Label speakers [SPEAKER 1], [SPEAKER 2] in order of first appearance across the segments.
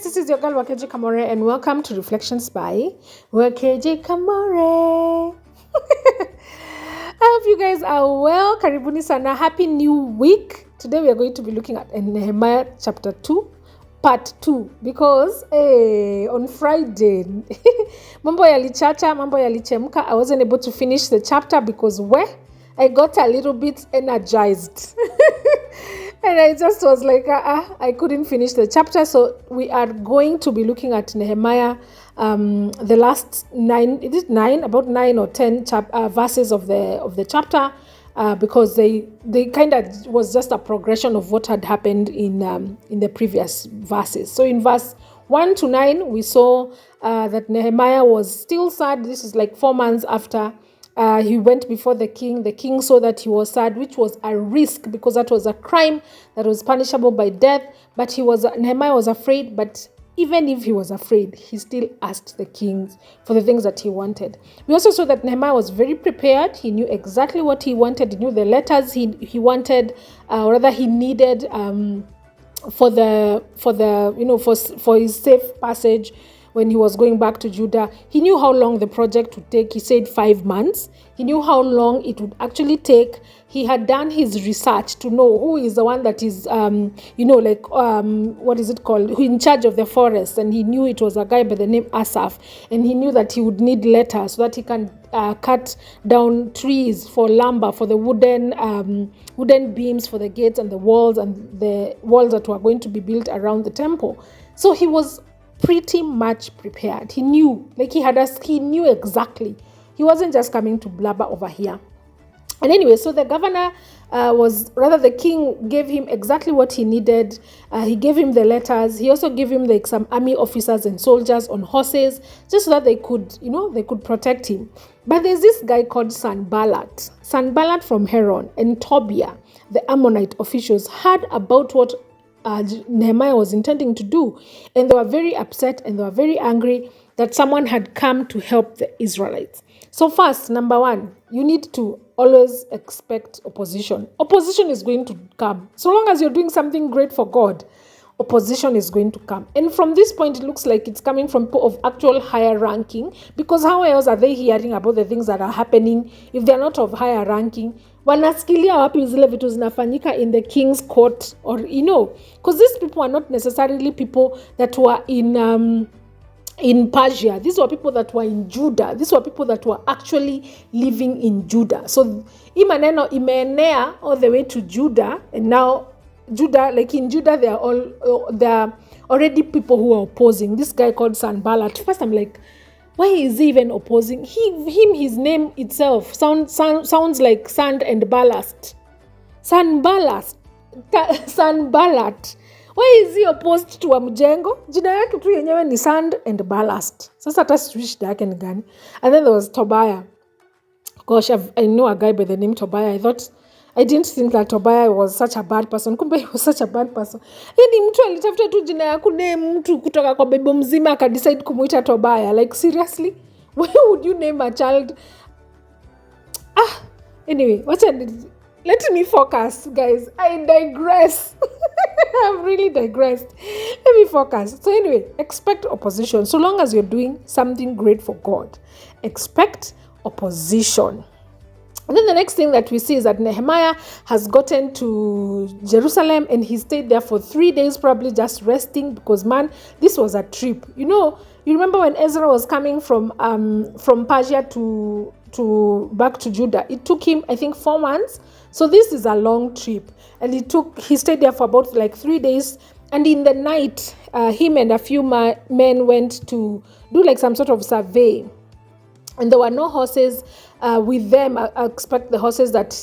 [SPEAKER 1] guys, this is your girl Wakeji Kamore and welcome to Reflections by Wakeji Kamore. I hope you guys are well. Karibuni sana. Happy new week. Today we are going to be looking at Nehemiah chapter 2, part 2 because on Friday mambo yalichacha, mambo yalichemka. I wasn't able to finish the chapter because I got a little bit energized. And I just was like, I couldn't finish the chapter. So we are going to be looking at Nehemiah, the last 9, is it 9? About 9 or 10 verses of the chapter, because they kind of was just a progression of what had happened in the previous verses. So in verse 1 to 9, we saw that Nehemiah was still sad. This is like 4 months after he went before the king. The king saw that he was sad, which was a risk because that was a crime that was punishable by death. But Nehemiah was afraid. But even if he was afraid, he still asked the king for the things that he wanted. We also saw that Nehemiah was very prepared. He knew exactly what he wanted. He knew the letters he wanted, or rather he needed for his safe passage. When he was going back to Judah, he knew how long the project would take. He said 5 months. He knew how long it would actually take. He had done his research to know who is the one that is, what is it called? Who in charge of the forest. And he knew it was a guy by the name Asaph. And he knew that he would need letters so that he can cut down trees for lumber, for the wooden beams for the gates and the walls that were going to be built around the temple. So he was pretty much prepared. He knew, he knew exactly. He wasn't just coming to blabber over here. And anyway, so the governor the king gave him exactly what he needed. He gave him the letters. He also gave him some army officers and soldiers on horses, just so that they could protect him. But there's this guy called Sanballat from Hebron, and Tobiah, the Ammonite officials, heard about what Nehemiah was intending to do, and they were very upset and they were very angry that someone had come to help the Israelites. So first, number one, you need to always expect opposition. Opposition is going to come. So long as you're doing something great for God, opposition is going to come. And from this point, it looks like it's coming from people of actual higher ranking, because how else are they hearing about the things that are happening if they're not of higher ranking? Wanasikilia wapi zile vitu zinafanyika in the king's court, or because these people are not necessarily people that were in Persia. These were people that were in Judah. These were people that were actually living in Judah. So imaneno imeenea all the way to Judah, and now Judah, like in Judah, they are already people who are opposing this guy called Sanballat. First, I'm like, why is he even opposing? His name itself sounds like sand and ballast. Sanballat. Why is he opposed to Mjengo? Jina yake tu yenyewe ni sand and ballast. Sasa hata sijui shida yake ni gani. And then there was Tobiah. Gosh, I know a guy by the name Tobiah. I didn't think that Tobiah was such a bad person. Kumbe he was such a bad person. Yaani mtu alitafuta tu jina ya kuname mtu kutoka kwa Bible mzima akadecide kumuita Tobiah. Like seriously? Why would you name a child? Anyway, let me focus, guys. I digress. I've really digressed. Let me focus. So anyway, expect opposition. So long as you're doing something great for God, expect opposition. And then the next thing that we see is that Nehemiah has gotten to Jerusalem and he stayed there for 3 days, probably just resting, because this was a trip. You remember when Ezra was coming from Persia to back to Judah, it took him, I think, 4 months. So this is a long trip, and he stayed there for about 3 days. And in the night, him and a few men went to do some sort of survey. And there were no horses with them. I expect the horses that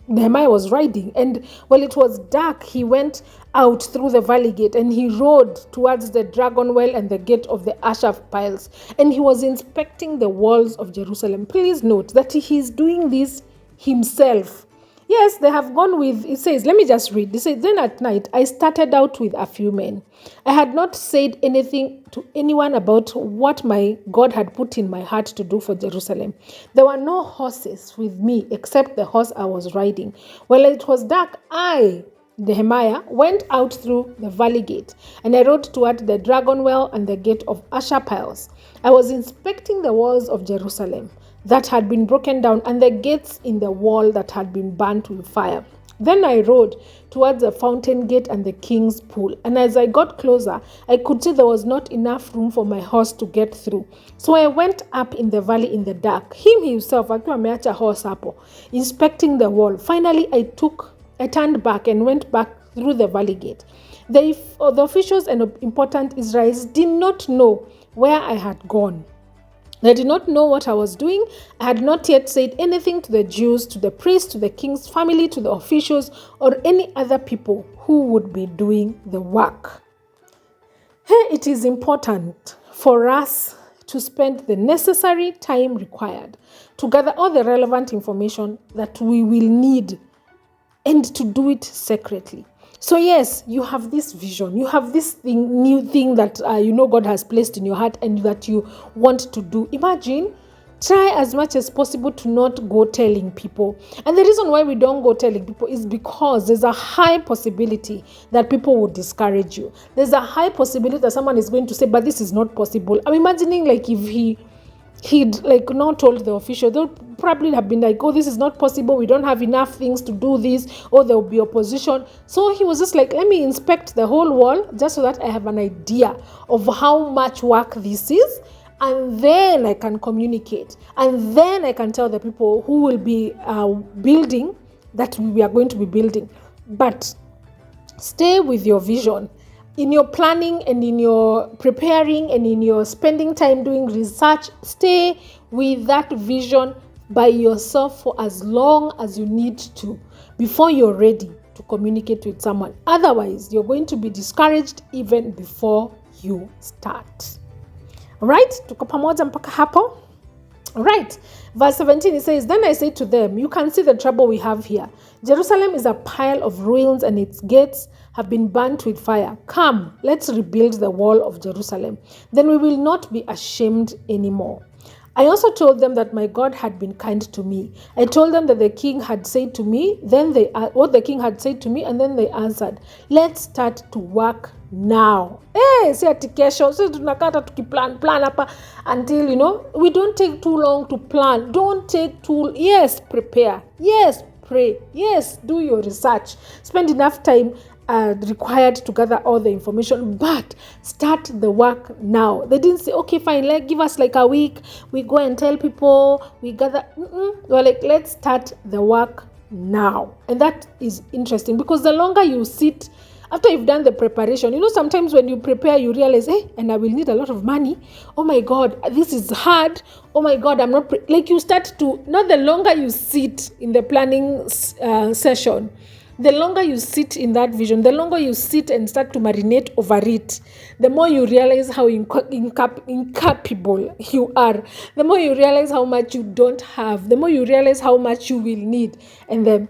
[SPEAKER 1] Nehemiah was riding. And while it was dark, he went out through the valley gate and he rode towards the dragon well and the gate of the Asher piles. And he was inspecting the walls of Jerusalem. Please note that he's doing this himself. Yes, they have gone with, it says, let me just read. It says, then at night, I started out with a few men. I had not said anything to anyone about what my God had put in my heart to do for Jerusalem. There were no horses with me except the horse I was riding. While it was dark, I Nehemiah, went out through the valley gate, and I rode toward the dragon well and the gate of Asher piles. I was inspecting the walls of Jerusalem that had been broken down and the gates in the wall that had been burnt with fire. Then I rode towards the fountain gate and the king's pool. And as I got closer, I could see there was not enough room for my horse to get through. So I went up in the valley in the dark, him himself, akiwa ameacha horse hapo, inspecting the wall. Finally, I turned back and went back through the valley gate. The officials and important Israelites did not know where I had gone. They did not know what I was doing. I had not yet said anything to the Jews, to the priests, to the king's family, to the officials, or any other people who would be doing the work. Here it is important for us to spend the necessary time required to gather all the relevant information that we will need and to do it secretly. So yes, you have this vision, you have this new thing that God has placed in your heart and that you want to do. Imagine, try as much as possible to not go telling people. And the reason why we don't go telling people is because there's a high possibility that people will discourage you. There's a high possibility that someone is going to say, but this is not possible. I'm imagining like if he'd like not told the official, they'll probably have been like, oh, this is not possible, we don't have enough things to do this, or there will be opposition. So he was just like, let me inspect the whole wall just so that I have an idea of how much work this is, and then I can communicate, and then I can tell the people who will be building that we are going to be building. But stay with your vision. In your planning and in your preparing and in your spending time doing research, stay with that vision by yourself for as long as you need to before you're ready to communicate with someone. Otherwise, you're going to be discouraged even before you start. All right? Tuko pamoja mpaka hapo? Right. Verse 17, it says, then I said to them, you can see the trouble we have here. Jerusalem is a pile of ruins and its gates have been burnt with fire. Come, let's rebuild the wall of Jerusalem. Then we will not be ashamed anymore. I also told them that my God had been kind to me. I told them that the king had said to me, what the king had said to me, and then they answered, let's start to work now. Si ati kesho, so tunakata tukiplan hapa until we don't take too long to plan. Don't take yes, prepare. Yes, pray. Yes, do your research. Spend enough time required to gather all the information, but start the work now. They didn't say, okay, fine, give us like a week, we go and tell people, we gather. They were like, let's start the work now. And that is interesting because the longer you sit after you've done the preparation, sometimes when you prepare, you realize, and I will need a lot of money. Oh my God, this is hard. Oh my God, I'm not, you start to, not the longer you sit in the planning session, the longer you sit in that vision, the longer you sit and start to marinate over it, the more you realize how incapable you are, the more you realize how much you don't have, the more you realize how much you will need. And the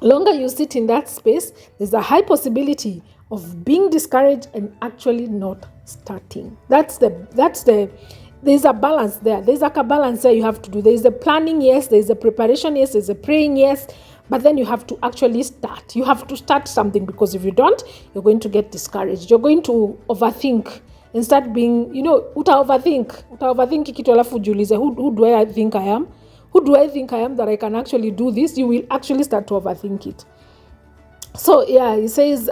[SPEAKER 1] longer you sit in that space, there's a high possibility of being discouraged and actually not starting. There's a balance there. There's like a balance there you have to do. There's a planning, yes. There's a preparation, yes. There's a praying, yes. But then you have to actually start. You have to start something, because if you don't, you're going to get discouraged. You're going to overthink and start being, overthink kitu alafu jiulize, who do I think I am? Who do I think I am that I can actually do this? You will actually start to overthink it. So yeah, it says,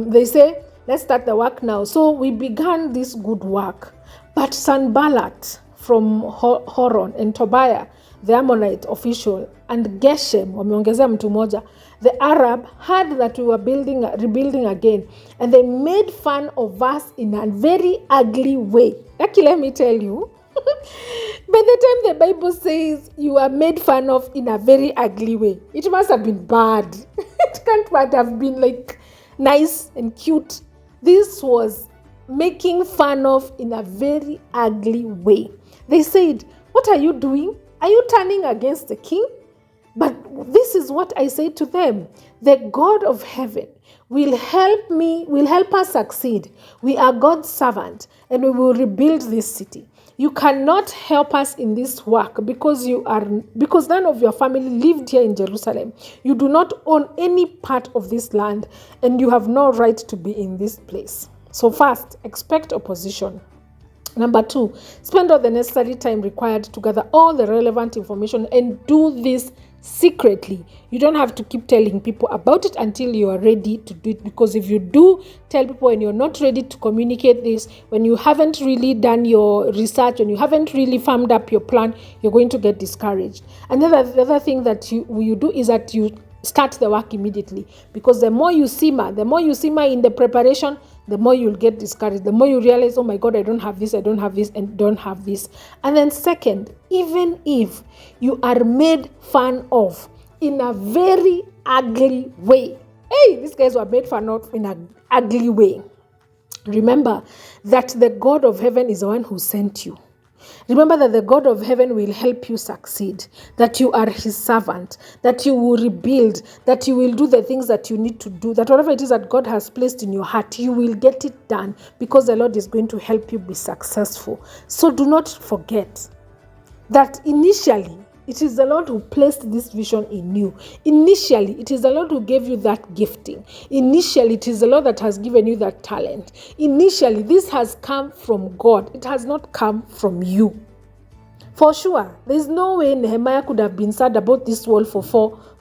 [SPEAKER 1] they say, let's start the work now. So we began this good work. But Sanballat from Horon and Tobiah, the Ammonite official, and Geshem, wameongezea mtu moja, the Arab, heard that we were rebuilding again, and they made fun of us in a very ugly way. Actually, let me tell you, by the time the Bible says you are made fun of in a very ugly way, it must have been bad. It can't have been like nice and cute. This was making fun of in a very ugly way. They said, what are you doing? Are you turning against the king? But this is what I said to them. The God of heaven will help us succeed. We are God's servant, and we will rebuild this city. You cannot help us in this work because none of your family lived here in Jerusalem. You do not own any part of this land, and you have no right to be in this place. So first, expect opposition. Number 2, spend all the necessary time required to gather all the relevant information and do this secretly. You don't have to keep telling people about it until you are ready to do it, because if you do tell people and you're not ready to communicate this, when you haven't really done your research, when you haven't really farmed up your plan, you're going to get discouraged. And the other thing that you do is that you start the work immediately, because the more you simmer in the preparation, the more you'll get discouraged, the more you realize, oh my God, I don't have this, and don't have this. And then second, even if you are made fun of in a very ugly way, hey, these guys were made fun of in an ugly way, remember that the God of heaven is the one who sent you. Remember that the God of heaven will help you succeed, that you are his servant, that you will rebuild, that you will do the things that you need to do, that whatever it is that God has placed in your heart, you will get it done, because the Lord is going to help you be successful. So do not forget that initially, it is the Lord who placed this vision in you. Initially, it is the Lord who gave you that gifting. Initially, it is the Lord that has given you that talent. Initially, this has come from God. It has not come from you. For sure, there's no way Nehemiah could have been sad about this wall for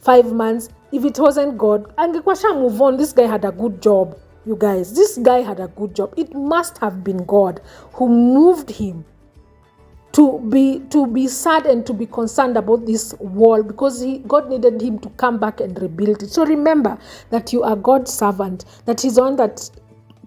[SPEAKER 1] 4-5 months if it wasn't God. And move on. This guy had a good job, you guys. This guy had a good job. It must have been God who moved him to be sad and to be concerned about this wall, because God needed him to come back and rebuild it. So remember that you are God's servant, that he's the one that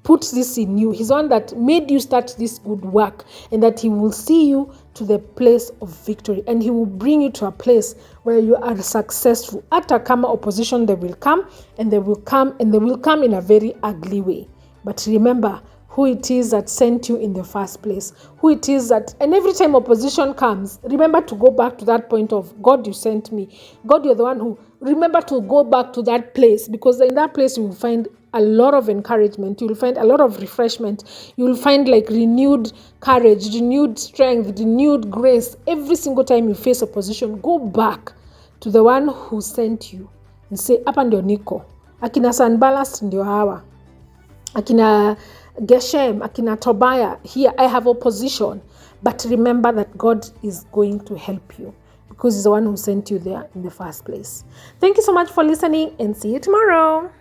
[SPEAKER 1] puts this in you. He's the one that made you start this good work, and that he will see you to the place of victory, and he will bring you to a place where you are successful. Hata kama opposition, they will come, and they will come in a very ugly way. But remember who it is that sent you in the first place, who it is that, and every time opposition comes, remember to go back to that point of, God, you sent me. God, you're the one who, remember to go back to that place, because in that place you will find a lot of encouragement, you will find a lot of refreshment, you will find like renewed courage, renewed strength, renewed grace. Every single time you face opposition, go back to the one who sent you and say, hapa ndio niko. Akina Sanballat ndio hawa. Akina Geshem, Akina Tobiah, here I have opposition. But remember that God is going to help you, because he's the one who sent you there in the first place. Thank you so much for listening, and see you tomorrow.